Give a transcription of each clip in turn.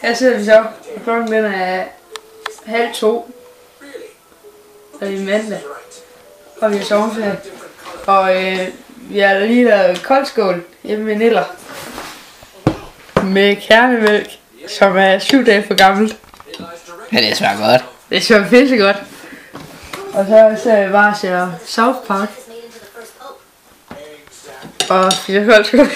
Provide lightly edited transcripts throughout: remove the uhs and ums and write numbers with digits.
Her sidder vi så, og klokken den er 1:30. Og det er mandag. Og vi har sommerferie. Og vi har lige lavet koldskål hjemme med Niller. Med kærnemælk, som er 7 dage for gammelt. Ja, det smager godt. Det smager pisse godt. Og så er vi bare ser South Park. Og vi har koldskål.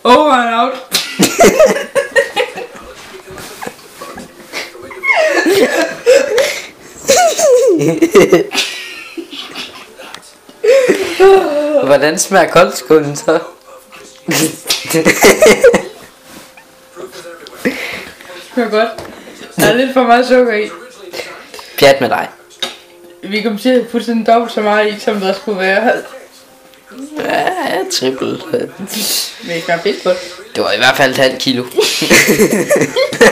Over and out. Hvordan smager koldskålen så? Smager godt. Der er lidt for meget sukker i. Pjat med dig. Vi kom til fuldstændig dobbelt så meget i, som der skulle være. Ja, trippel. Men det smager fedt godt. Det var i hvert fald et halvt kilo.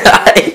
Nej.